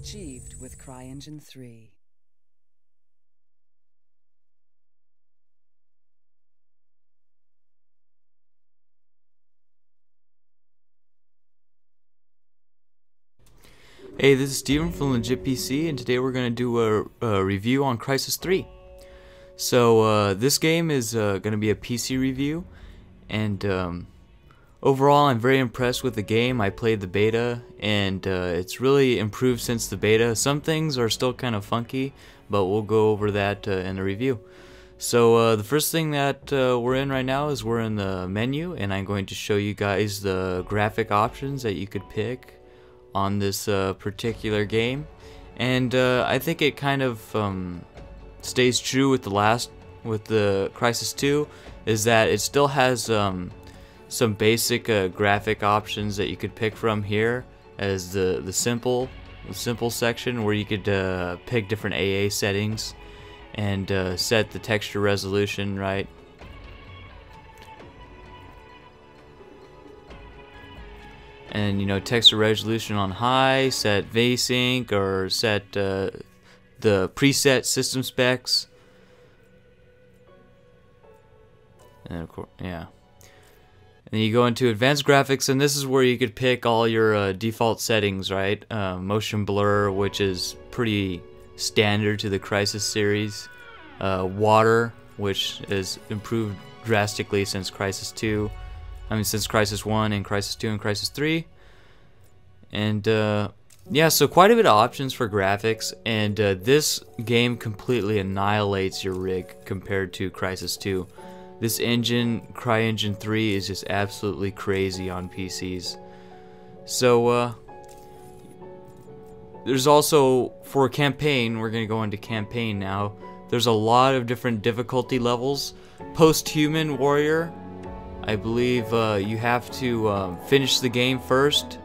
Achieved with CryEngine 3. Hey, this is Steven from TheLegitPC, and today we're going to do a review on Crysis 3. So, this game is going to be a PC review, and overall I'm very impressed with the game. I played the beta, and it's really improved since the beta. Some things are still kind of funky, but we'll go over that in the review. So, the first thing that we're in right now is we're in the menu, and I'm going to show you guys the graphic options that you could pick on this particular game, and I think it kind of stays true with the Crysis 2, is that it still has some basic graphic options that you could pick from here as the simple section, where you could pick different AA settings and set the texture resolution right. And texture resolution on high, set VSync, or set the preset system specs. And of course, yeah. And then you go into advanced graphics, and this is where you could pick all your default settings, right? Motion blur, which is pretty standard to the Crysis series. Water, which is improved drastically since Crysis 2. Since Crysis 1 and Crysis 2 and Crysis 3. And yeah, so quite a bit of options for graphics, and this game completely annihilates your rig compared to Crysis 2. This engine, CryEngine 3, is just absolutely crazy on PCs. So there's also, for campaign, we're going to go into campaign now, there's a lot of different difficulty levels. Post-human warrior, I believe you have to finish the game first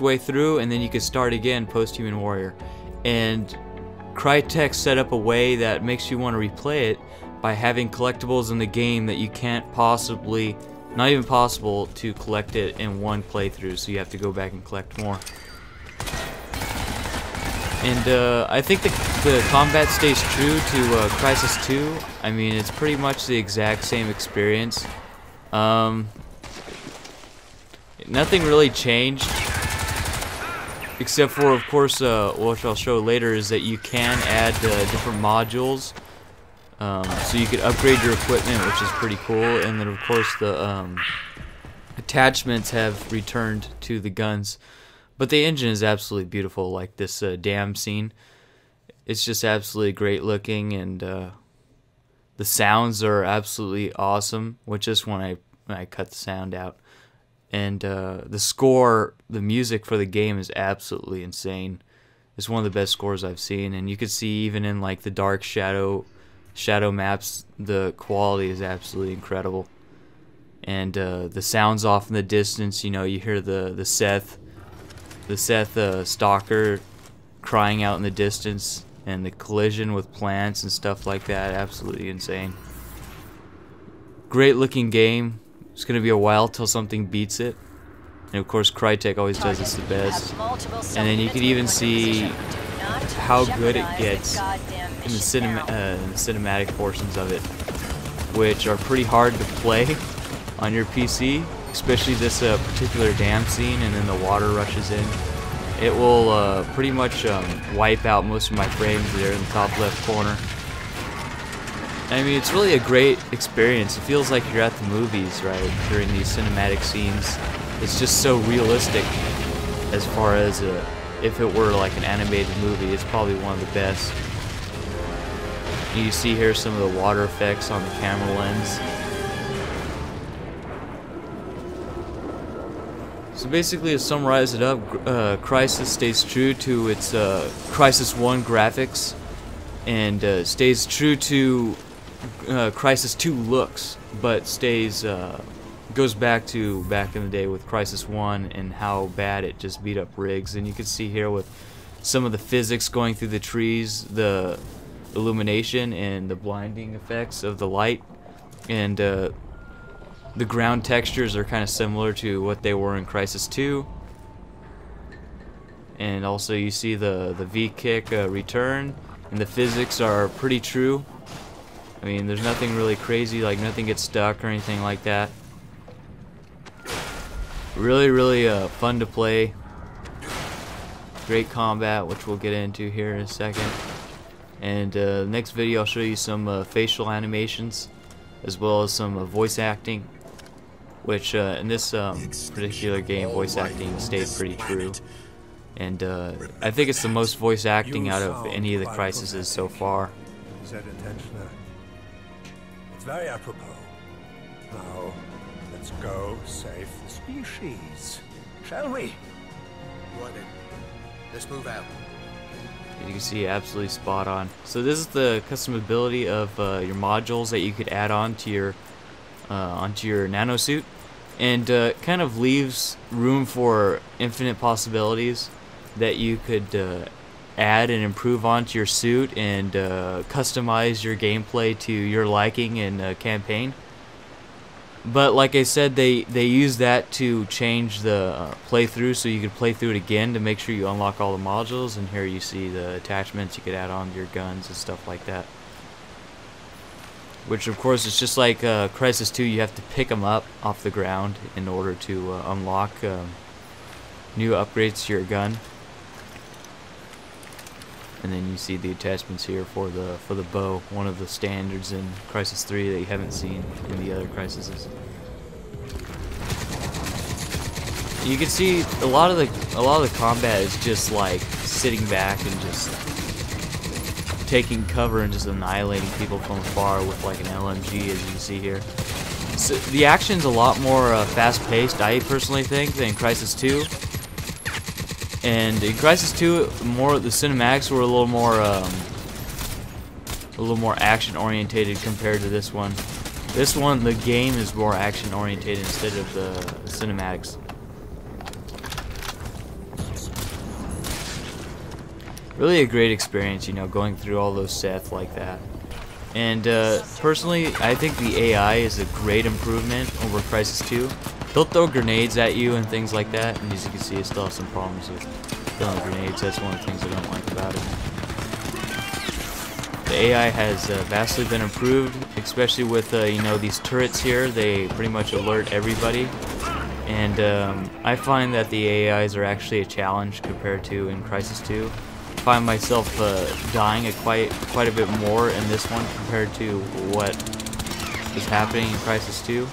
way through, and then you can start again post-human warrior. And Crytek set up a way that makes you want to replay it by having collectibles in the game that you can't possibly, not even possible to collect it in one playthrough, so you have to go back and collect more. And I think the combat stays true to Crysis 2. I mean, it's pretty much the exact same experience. Nothing really changed, except for, of course, which I'll show later, is that you can add different modules, so you could upgrade your equipment, which is pretty cool. And then, of course, the attachments have returned to the guns. But the engine is absolutely beautiful, like this dam scene. It's just absolutely great looking, and the sounds are absolutely awesome, which is when I cut the sound out. And the score, the music for the game is absolutely insane. It's one of the best scores I've seen, and you can see even in like the dark shadow maps, the quality is absolutely incredible. And the sounds off in the distance, you hear the Seth stalker crying out in the distance, and the collision with plants and stuff like that. Absolutely insane. Great looking game. It's going to be a while till something beats it. And of course Crytek always does this the best. And then you can even see how good it gets in the cinematic portions of it, which are pretty hard to play on your PC, especially this particular dam scene, and then the water rushes in. It will pretty much wipe out most of my frames there in the top left corner. I mean, it's really a great experience. It feels like you're at the movies, right, during these cinematic scenes. It's just so realistic as far as if it were like an animated movie. It's probably one of the best. You see here some of the water effects on the camera lens. So basically, to summarize it up, Crysis stays true to its Crysis 1 graphics, and stays true to Crysis 2 looks, but goes back in the day with Crysis 1 and how bad it just beat up rigs. And you can see here with some of the physics going through the trees, the illumination and the blinding effects of the light, and the ground textures are kind of similar to what they were in Crysis 2. and also you see the V kick return, and the physics are pretty true. I mean, there's nothing really crazy, like nothing gets stuck or anything like that. Really fun to play. Great combat, which we'll get into here in a second. And next video I'll show you some facial animations as well as some voice acting, which in this particular game voice acting stayed pretty true. And I think it's the most voice acting out of any of the Crysises so far. Is that intentional? It's very apropos. Now, let's go save the species, shall we? Right then. Let's move out. You can see absolutely spot on. So this is the customability of your modules that you could add onto your nano suit, and kind of leaves room for infinite possibilities that you could add and improve onto your suit and customize your gameplay to your liking in campaign. But like I said, they use that to change the playthrough, so you could play through it again to make sure you unlock all the modules. And here you see the attachments you could add on to your guns and stuff like that. Which of course is just like Crysis 2, you have to pick them up off the ground in order to unlock new upgrades to your gun. And then you see the attachments here for the bow, one of the standards in Crysis 3 that you haven't seen in the other Crysises. You can see a lot of the combat is just like sitting back and just taking cover and just annihilating people from afar with like an LMG, as you can see here. So the action's a lot more fast-paced, I personally think, than Crysis 2. And in Crysis 2, the cinematics were a little more action-orientated compared to this one. This one, the game is more action-orientated instead of the cinematics. Really a great experience, you know, going through all those sets like that. And personally, I think the AI is a great improvement over Crysis 2. They'll throw grenades at you and things like that, and as you can see, I still have some problems with throwing grenades. That's one of the things I don't like about it. The AI has vastly been improved, especially with you know, these turrets here. They pretty much alert everybody, and I find that the AIs are actually a challenge compared to in Crysis 2. I find myself dying quite a bit more in this one compared to what is happening in Crysis 2.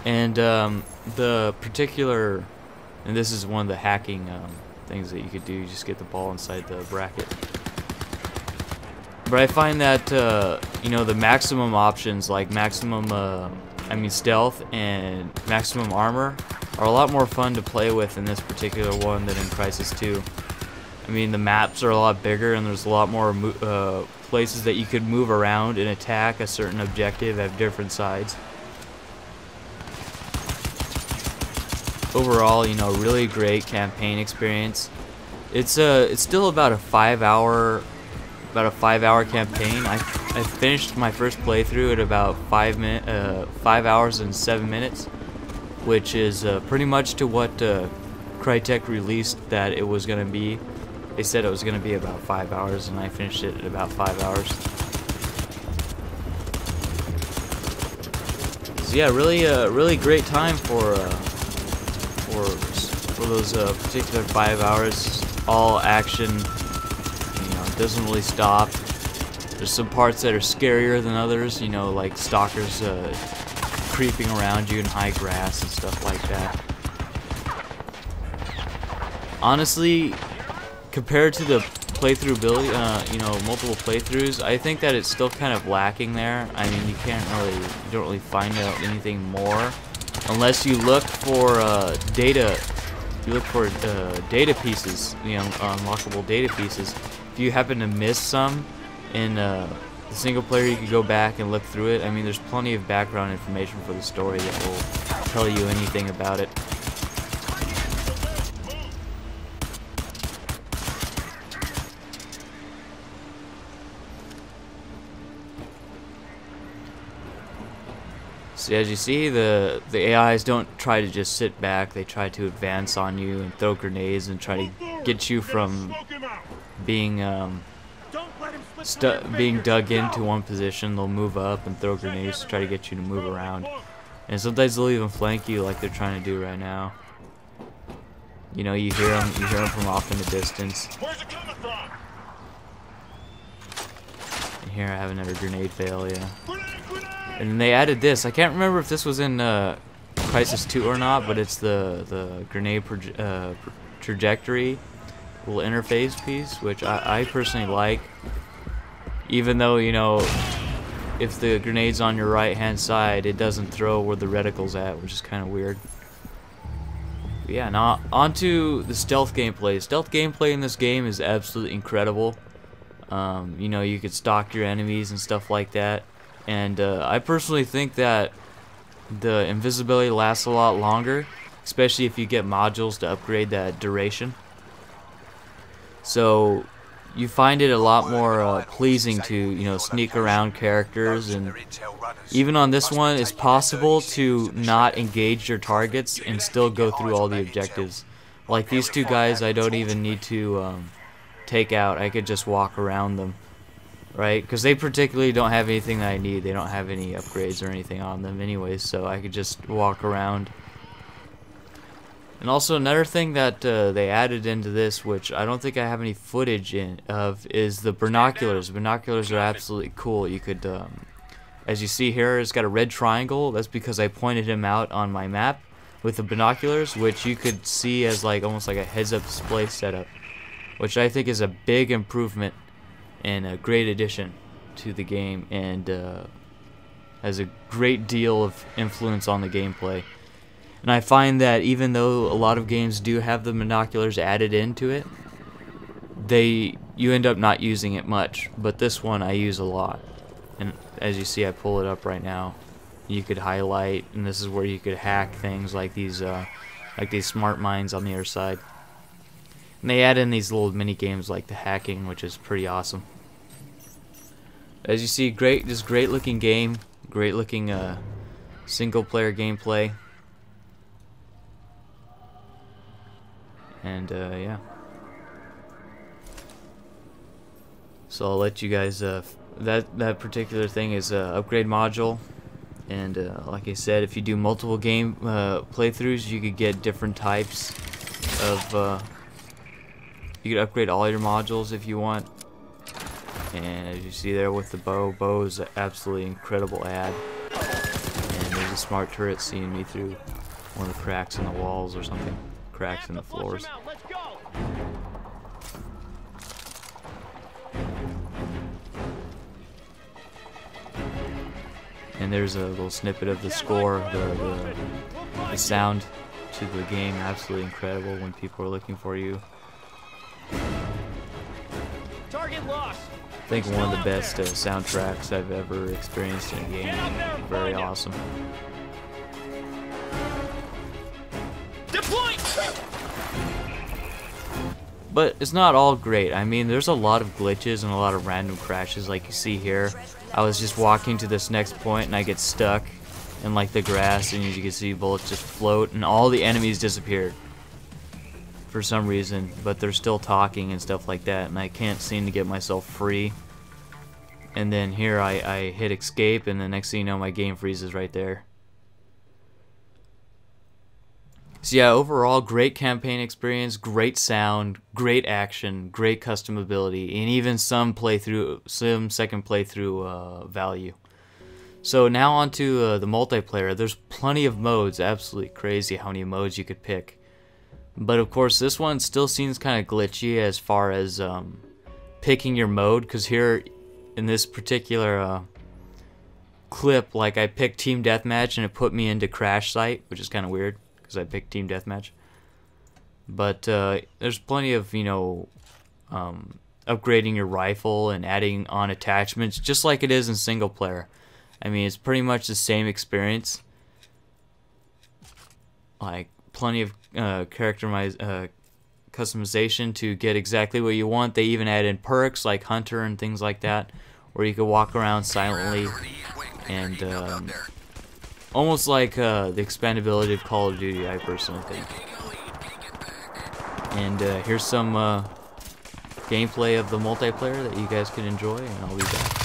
And the particular, and this is one of the hacking things that you could do, you just get the ball inside the bracket. But I find that you know, the maximum options like maximum stealth and maximum armor are a lot more fun to play with in this particular one than in Crysis 2. I mean, the maps are a lot bigger and there's a lot more places that you could move around and attack a certain objective at different sides. Overall, you know, really great campaign experience. It's still about a 5 hour campaign. I finished my first playthrough at about 5 hours and 7 minutes, which is pretty much to what Crytek released that it was gonna be. They said it was gonna be about 5 hours, and I finished it at about 5 hours. So yeah, really great time for those particular 5 hours. All action, you know, it doesn't really stop. There's some parts that are scarier than others, you know, like stalkers creeping around you in high grass and stuff like that. Honestly, compared to the playthrough ability, you know, multiple playthroughs, I think that it's still kind of lacking there. I mean, you don't really find out anything more unless you look for data. You look for data pieces, you know, unlockable data pieces. If you happen to miss some in the single player, you could go back and look through it. I mean, there's plenty of background information for the story that will tell you anything about it. So as you see, the AIs don't try to just sit back. They try to advance on you and throw grenades and try to get you from being being dug into one position. They'll move up and throw grenades to try to get you to move around. And sometimes they'll even flank you like they're trying to do right now. You know, you hear them from off in the distance. And here I have another grenade fail, yeah. And then they added this. I can't remember if this was in Crysis 2 or not, but it's the grenade trajectory little interface piece, which I personally like. Even though, you know, if the grenade's on your right hand side, it doesn't throw where the reticle's at, which is kind of weird. But yeah, now onto the stealth gameplay. Stealth gameplay in this game is absolutely incredible. You know, you could stalk your enemies and stuff like that. And I personally think that the invisibility lasts a lot longer, especially if you get modules to upgrade that duration. So you find it a lot more pleasing to, you know, sneak around characters, and even on this one it's possible to not engage your targets and still go through all the objectives. Like these two guys, I don't even need to take out. I could just walk around them, right? Because they particularly don't have anything that I need. They don't have any upgrades or anything on them anyways, so I could just walk around. And also another thing that they added into this, which I don't think I have any footage of, is the binoculars. Binoculars are absolutely cool. You could, as you see here, it's got a red triangle. That's because I pointed him out on my map with the binoculars, which you could see as like almost like a heads-up display setup, which I think is a big improvement and a great addition to the game, and has a great deal of influence on the gameplay. And I find that even though a lot of games do have the binoculars added into it, you end up not using it much. But this one I use a lot. And as you see, I pull it up right now. You could highlight, and this is where you could hack things like these smart mines on the other side. And they add in these little mini games like the hacking, which is pretty awesome. As you see, this great looking game, great looking single player gameplay. And yeah, so I'll let you guys that particular thing is upgrade module, and like I said, if you do multiple game playthroughs, you could get different types of you could upgrade all your modules if you want. And as you see there with the bow is an absolutely incredible add. And there's a smart turret seeing me through one of the cracks in the walls or something. Cracks in the floors. And there's a little snippet of the score, the sound to the game. Absolutely incredible when people are looking for you. Target lost. I think one of the best soundtracks I've ever experienced in a game. Very awesome. Deploy! But it's not all great. I mean, there's a lot of glitches and a lot of random crashes like you see here. I was just walking to this next point and I get stuck in like the grass, and as you can see, bullets just float and all the enemies disappeared for some reason, but they're still talking and stuff like that, and I can't seem to get myself free. And then here I hit escape, and the next thing you know, my game freezes right there. So yeah, overall, great campaign experience, great sound, great action, great customability, and even some second playthrough value. So now on to the multiplayer. There's plenty of modes, absolutely crazy how many modes you could pick. But of course, this one still seems kind of glitchy as far as picking your mode, because here in this particular clip, like I picked Team Deathmatch and it put me into Crash Site, which is kind of weird. I picked Team Deathmatch, but there's plenty of, you know, upgrading your rifle and adding on attachments, just like it is in single player. I mean, it's pretty much the same experience. Like plenty of customization to get exactly what you want. They even add in perks like Hunter and things like that, where you can walk around silently and almost like the expandability of Call of Duty, I personally think. And here's some gameplay of the multiplayer that you guys can enjoy, and I'll be back.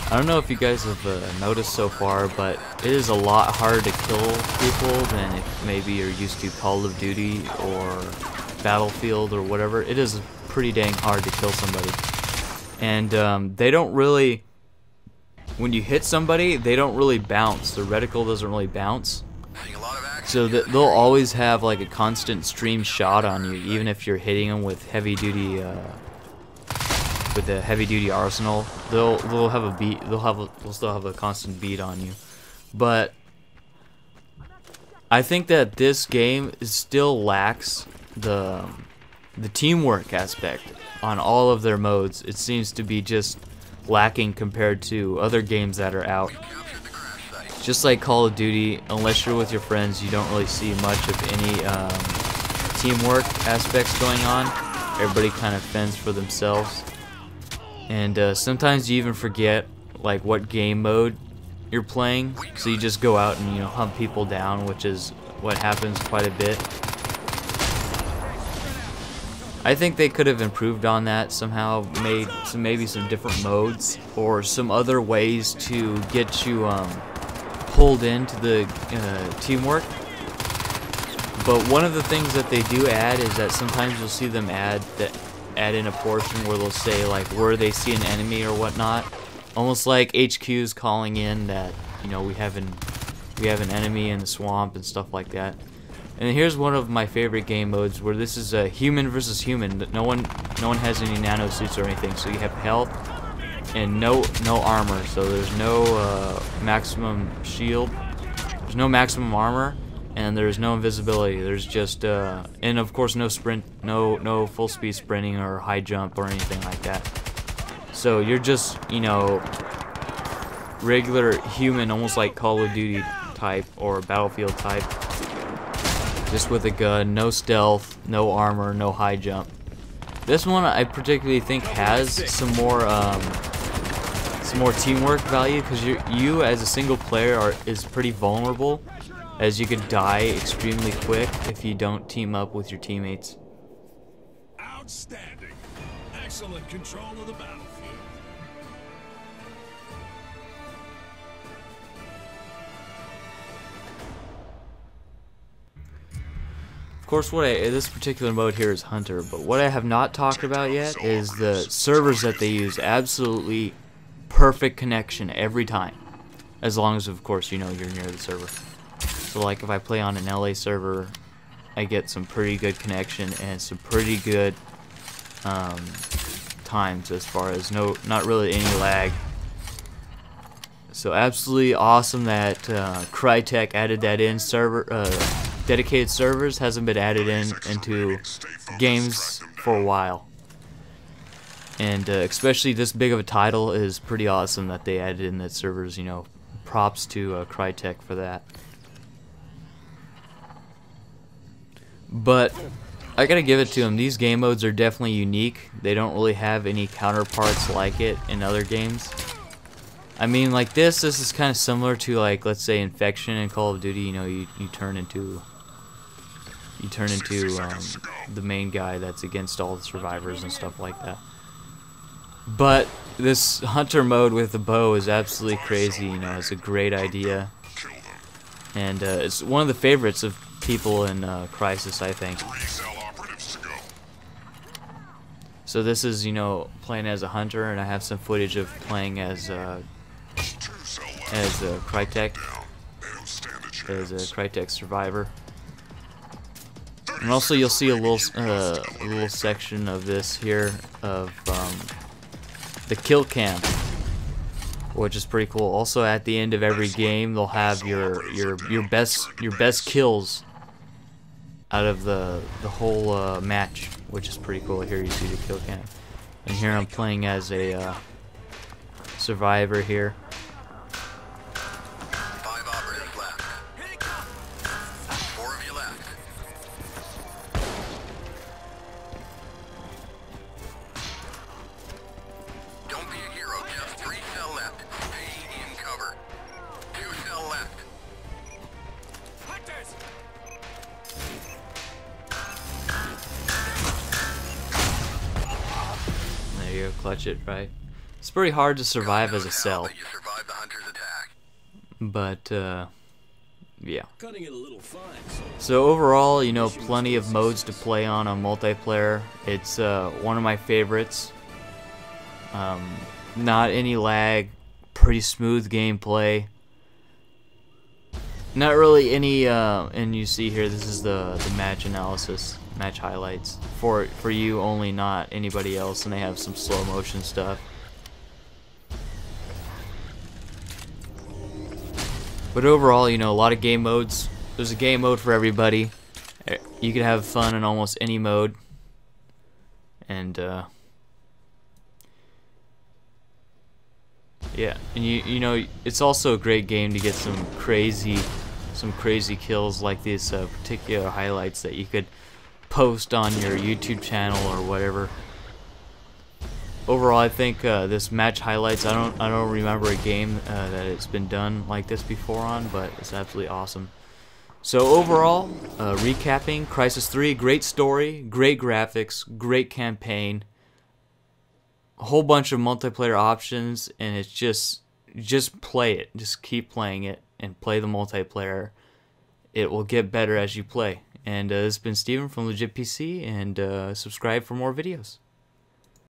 I don't know if you guys have noticed so far, but it is a lot harder to kill people than if maybe you're used to Call of Duty or Battlefield or whatever. It is pretty dang hard to kill somebody. And they don't really, when you hit somebody, they don't really bounce. The reticle doesn't really bounce. So they'll always have like a constant stream shot on you, even if you're hitting them with heavy duty with a heavy duty arsenal. They'll have a beat. They'll still have a constant beat on you. But I think that this game still lacks the teamwork aspect on all of their modes. It seems to be just lacking compared to other games that are out. Just like Call of Duty, unless you're with your friends, you don't really see much of any teamwork aspects going on. Everybody kind of fends for themselves. And sometimes you even forget like what game mode you're playing, so you just go out and, you know, hunt people down, which is what happens quite a bit. I think they could have improved on that somehow, made maybe some different modes or some other ways to get you pulled into the teamwork. But one of the things that they do add is that sometimes you'll see them add in a portion where they'll say like where they see an enemy or whatnot, almost like HQ's calling in that, you know, we have an enemy in the swamp and stuff like that. And here's one of my favorite game modes where this is a human versus human. No one has any nano suits or anything, so you have health and no armor. So there's no maximum shield, there's no maximum armor, and there's no invisibility. There's just and of course no sprint, no full speed sprinting or high jump or anything like that. So you're just, you know, regular human, almost like Call of Duty type or Battlefield type, just with a gun, no stealth, no armor, no high jump. This one I particularly think has some more teamwork value, because you as a single player is pretty vulnerable, as you could die extremely quick if you don't team up with your teammates. Outstanding. Excellent control of the battlefield. Of course, this particular mode here is Hunter, but what I have not talked about yet is the servers that they use. Absolutely perfect connection every time, as long as, of course, you know you're near the server. So like if I play on an LA server, I get some pretty good connection and some pretty good times, as far as not really any lag. So absolutely awesome that Crytek added that in. Dedicated servers hasn't been added into games for a while, and especially this big of a title is pretty awesome that they added in that servers. You know, props to Crytek for that. But I gotta give it to them. These game modes are definitely unique. They don't really have any counterparts like it in other games. I mean, like this is kind of similar to, like, let's say Infection in Call of Duty. You know, you turn into the main guy that's against all the survivors and stuff like that. But this Hunter mode with the bow is absolutely crazy. You know, it's a great idea, and it's one of the favorites of people in Crysis, I think. So this is, you know, playing as a hunter, and I have some footage of playing as Crytek, as a Crytek survivor. And also you'll see a little section of this here of the kill cam, which is pretty cool. Also, at the end of every game, they'll have your best kills out of the whole match, which is pretty cool. Here you see the kill cam, and here I'm playing as a survivor here. 5 operatives left. 4 of you left. Don't be a hero. Just 3 cell left. Stay in cover. 2 cell left. Hunters! There you go, clutch it, right? It's pretty hard to survive as a cell, You survived the hunter's attack. but yeah. Cutting it a little fine. So overall, you know, plenty of modes to play on multiplayer. It's one of my favorites. Not any lag, pretty smooth gameplay. Not really any, and you see here, this is the match analysis, match highlights for you only, not anybody else, and they have some slow motion stuff. But overall, you know, a lot of game modes. There's a game mode for everybody. You can have fun in almost any mode. And yeah, and you know, it's also a great game to get some crazy kills like these particular highlights that you could post on your YouTube channel or whatever. Overall, I think this match highlights, I don't remember a game that it's been done like this before on, but it's absolutely awesome. So overall, recapping, Crysis 3, great story, great graphics, great campaign, a whole bunch of multiplayer options, and it's just play it, just keep playing it and play the multiplayer. It will get better as you play. And this has been Steven from TheLegitPC, and subscribe for more videos.